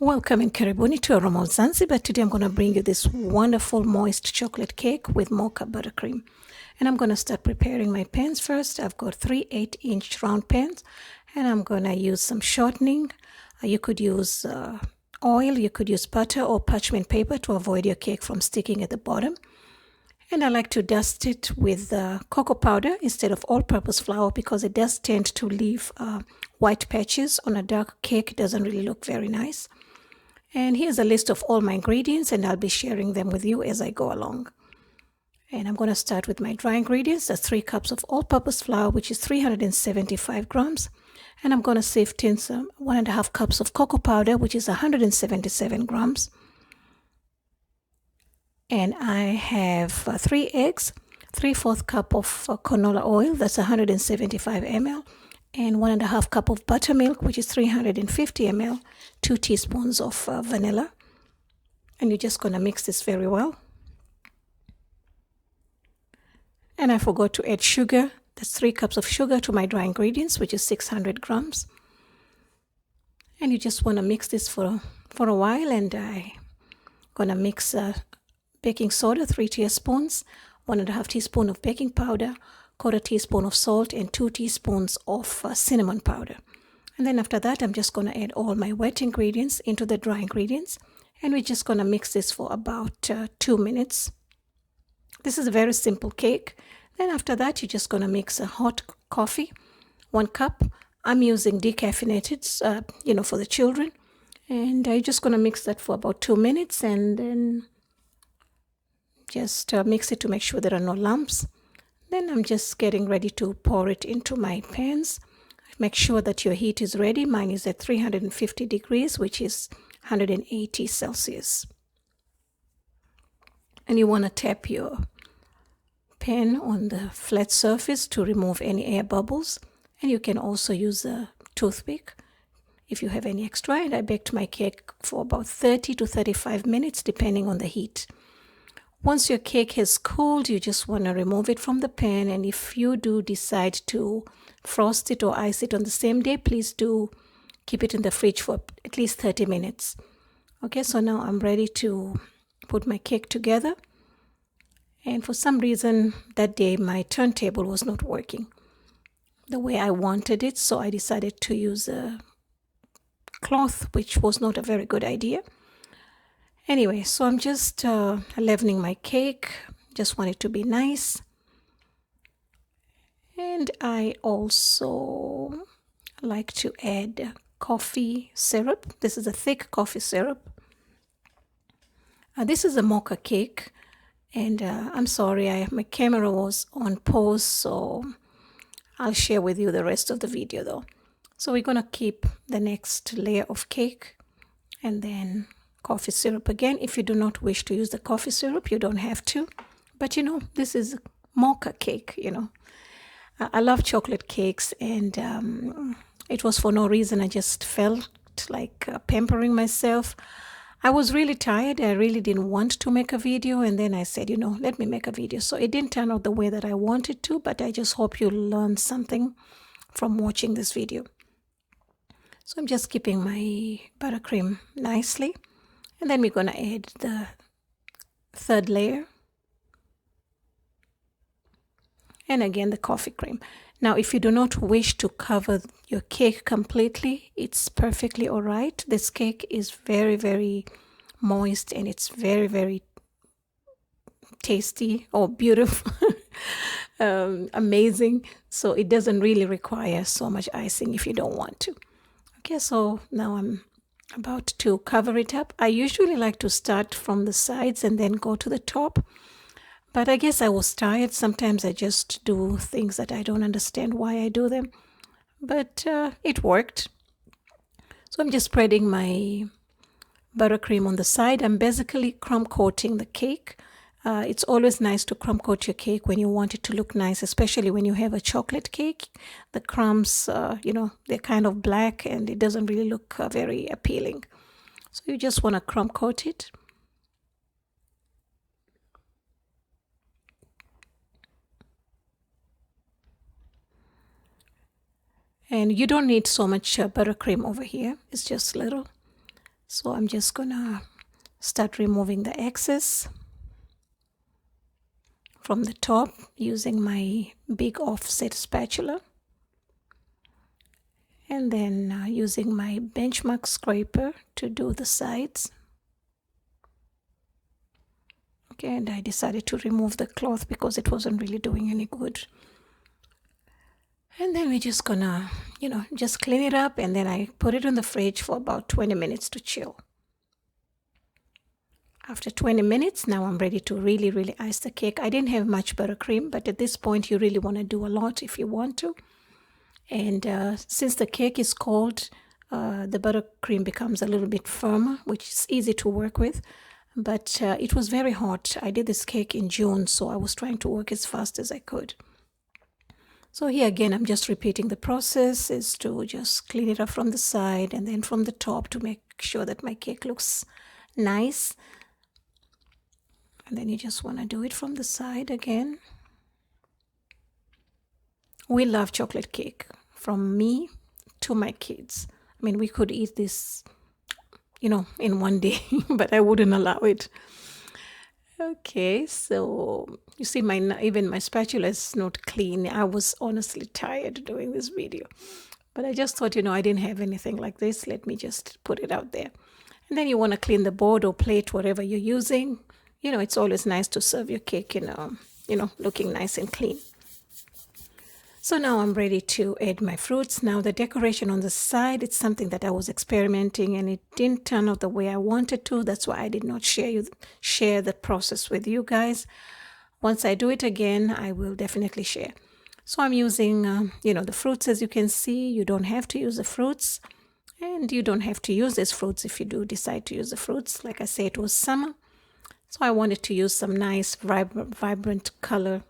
Welcome in Karibuni to Aroma of Zanzibar. Today I'm going to bring you this wonderful moist chocolate cake with Mocha buttercream. And I'm going to start preparing my pans first. I've got three 8-inch round pans and I'm going to use some shortening. You could use oil, you could use butter or parchment paper to avoid your cake from sticking at the bottom. And I like to dust it with cocoa powder instead of all-purpose flour because it does tend to leave white patches on a dark cake. It doesn't really look very nice. And here's a list of all my ingredients, and I'll be sharing them with you as I go along. And I'm going to start with my dry ingredients. That's 3 cups of all-purpose flour, which is 375 grams. And I'm going to sift in some 1.5 cups of cocoa powder, which is 177 grams. And I have 3 eggs, 3/4 cup of canola oil, that's 175 ml. And 1.5 cup of buttermilk, which is 350 ml, 2 teaspoons of vanilla. And you're just going to mix this very well. And I forgot to add sugar. That's 3 cups of sugar to my dry ingredients, which is 600 grams. And you just want to mix this for a while. And I'm going to mix baking soda, 3 teaspoons, 1.5 teaspoon of baking powder, 1/4 teaspoon of salt, and 2 teaspoons of cinnamon powder. And then after that, I'm just going to add all my wet ingredients into the dry ingredients. And we're just going to mix this for about 2 minutes. This is a very simple cake. Then after that, you're just going to mix a hot coffee, 1 cup. I'm using decaffeinated, for the children. And I'm just going to mix that for about 2 minutes and then just mix it to make sure there are no lumps. Then I'm just getting ready to pour it into my pans. Make sure that your heat is ready. Mine is at 350 degrees, which is 180 Celsius. And you want to tap your pan on the flat surface to remove any air bubbles. And you can also use a toothpick if you have any extra. And I baked my cake for about 30 to 35 minutes, depending on the heat. Once your cake has cooled, you just want to remove it from the pan. And if you do decide to frost it or ice it on the same day, please do keep it in the fridge for at least 30 minutes. Okay, so now I'm ready to put my cake together. And for some reason that day, my turntable was not working the way I wanted it. So I decided to use a cloth, which was not a very good idea. Anyway, so I'm just leavening my cake. Just want it to be nice. And I also like to add coffee syrup. This is a thick coffee syrup. This is a mocha cake. And I'm sorry, my camera was on pause, so I'll share with you the rest of the video though. So we're going to keep the next layer of cake and then coffee syrup again. If you do not wish to use the coffee syrup, you don't have to. But this is mocha cake, I love chocolate cakes, and it was for no reason. I just felt like pampering myself. I was really tired. I really didn't want to make a video. And then I said, let me make a video. So it didn't turn out the way that I wanted to, but I just hope you learned something from watching this video. So I'm just keeping my buttercream nicely. And then we're going to add the third layer. And again, the coffee cream. Now, if you do not wish to cover your cake completely, it's perfectly all right. This cake is very, very moist and it's very, very tasty or beautiful, amazing. So it doesn't really require so much icing if you don't want to. Okay, so now I'm about to cover it up. I usually like to start from the sides and then go to the top. But I guess I was tired. Sometimes I just do things that I don't understand why I do them. But it worked. So I'm just spreading my buttercream on the side. I'm basically crumb coating the cake. It's always nice to crumb coat your cake when you want it to look nice, especially when you have a chocolate cake. The crumbs, they're kind of black and it doesn't really look very appealing. So you just want to crumb coat it. And you don't need so much buttercream over here. It's just little. So I'm just gonna start removing the excess from the top using my big offset spatula, and then using my benchmark scraper to do the sides. Okay, and I decided to remove the cloth because it wasn't really doing any good. And then we're just gonna, just clean it up, and then I put it in the fridge for about 20 minutes to chill. After 20 minutes, now I'm ready to really, really ice the cake. I didn't have much buttercream, but at this point you really want to do a lot if you want to. And since the cake is cold, the buttercream becomes a little bit firmer, which is easy to work with. But it was very hot. I did this cake in June, so I was trying to work as fast as I could. So here again, I'm just repeating the process, is to just clean it up from the side and then from the top to make sure that my cake looks nice. And then you just want to do it from the side again. We love chocolate cake, from me to my kids. I mean, we could eat this, in one day, but I wouldn't allow it. Okay, so you see even my spatula is not clean. I was honestly tired doing this video. But I just thought, I didn't have anything like this. Let me just put it out there. And then you want to clean the board or plate, whatever you're using. It's always nice to serve your cake looking nice and clean. So now I'm ready to add my fruits. Now the decoration on the side, it's something that I was experimenting and it didn't turn out the way I wanted to. That's why I did not share the process with you guys. Once I do it again, I will definitely share. So I'm using, the fruits, as you can see. You don't have to use the fruits, and you don't have to use these fruits if you do decide to use the fruits. Like I say, it was summer. So I wanted to use some nice, vibrant color,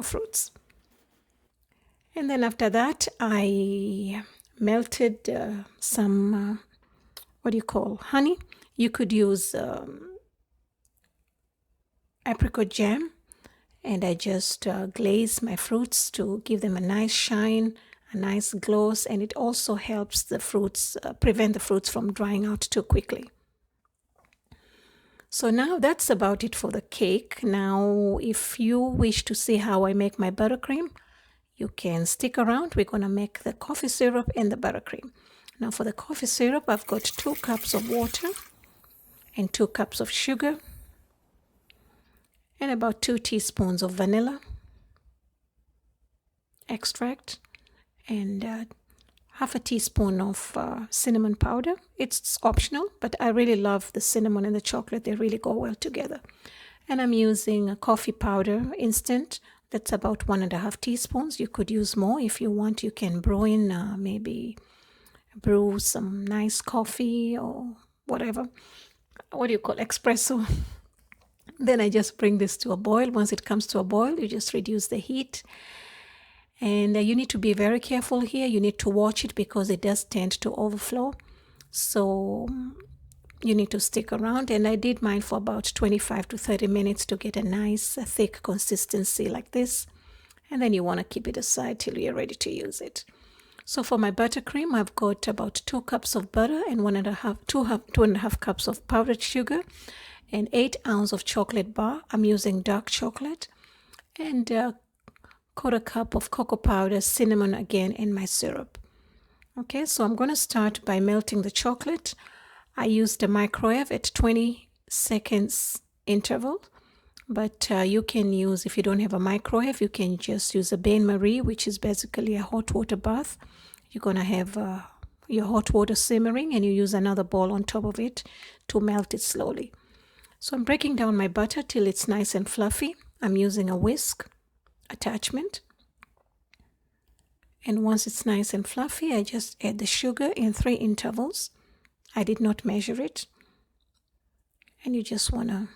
fruits. And then after that, I melted some, honey. You could use apricot jam. And I just glaze my fruits to give them a nice shine, a nice gloss. And it also helps the fruits, prevent the fruits from drying out too quickly. So now that's about it for the cake. Now, if you wish to see how I make my buttercream, you can stick around. We're going to make the coffee syrup and the buttercream. Now for the coffee syrup, I've got 2 cups of water and 2 cups of sugar and about 2 teaspoons of vanilla extract and half a teaspoon of cinnamon powder. It's optional, but I really love the cinnamon and the chocolate. They really go well together. And I'm using a coffee powder instant. That's about 1.5 teaspoons. You could use more if you want. You can brew in, maybe brew some nice coffee or whatever. What do you call espresso? Then I just bring this to a boil. Once it comes to a boil, you just reduce the heat. And you need to be very careful here. You need to watch it because it does tend to overflow. So you need to stick around. And I did mine for about 25 to 30 minutes to get a nice thick consistency like this. And then you want to keep it aside till you're ready to use it. So for my buttercream, I've got about 2 cups of butter and 2.5 cups of powdered sugar and 8 ounces of chocolate bar. I'm using dark chocolate. And 1/4 cup of cocoa powder, cinnamon again, and my syrup. Okay, so I'm going to start by melting the chocolate. I used a microwave at 20 seconds interval, but you can use, if you don't have a microwave, you can just use a bain-marie, which is basically a hot water bath. You're going to have your hot water simmering and you use another bowl on top of it to melt it slowly. So I'm breaking down my butter till it's nice and fluffy. I'm using a whisk attachment. And once it's nice and fluffy, I just add the sugar in 3 intervals. I did not measure it. And you just want to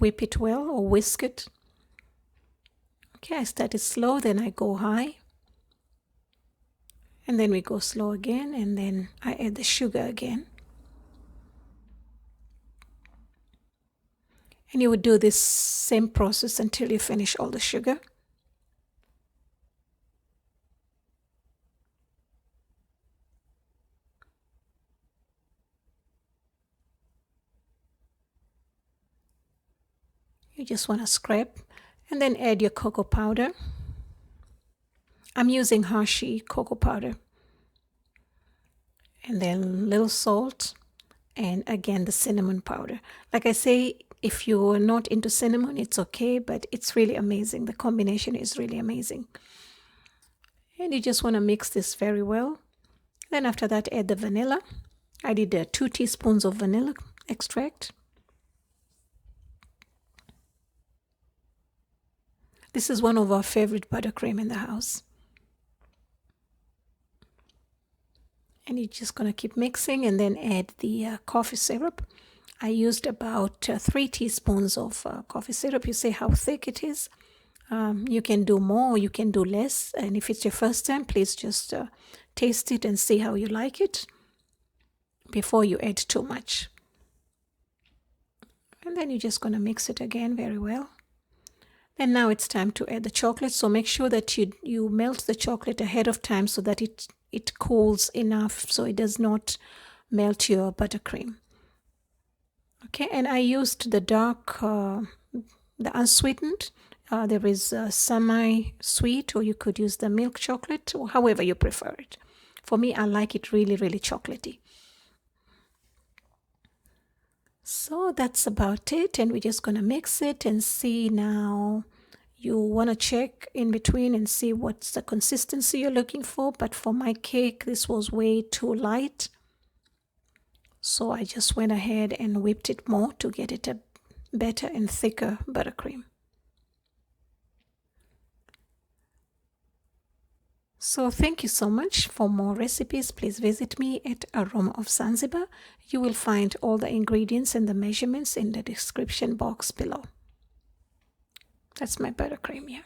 whip it well or whisk it. Okay, I started slow, then I go high. And then we go slow again, and then I add the sugar again. And you would do this same process until you finish all the sugar. You just want to scrape and then add your cocoa powder. I'm using Hershey cocoa powder. And then a little salt, and again the cinnamon powder. Like I say, if you're not into cinnamon, it's okay, but it's really amazing. The combination is really amazing. And you just want to mix this very well. Then after that, add the vanilla. I did 2 teaspoons of vanilla extract. This is one of our favorite buttercream in the house. And you're just going to keep mixing and then add the coffee syrup. I used about 3 teaspoons of coffee syrup. You say how thick it is. You can do more or you can do less. And if it's your first time, please just taste it and see how you like it before you add too much. And then you're just going to mix it again very well. And now it's time to add the chocolate. So make sure that you melt the chocolate ahead of time so that it cools enough so it does not melt your buttercream. Okay, and I used the dark, the unsweetened. There is semi-sweet, or you could use the milk chocolate, or however you prefer it. For me, I like it really, really chocolatey. So that's about it, and we're just going to mix it and see now. You want to check in between and see what's the consistency you're looking for, but for my cake, this was way too light. So I just went ahead and whipped it more to get it a better and thicker buttercream. So thank you so much. For more recipes, please visit me at Aroma of Zanzibar. You will find all the ingredients and the measurements in the description box below. That's my buttercream here.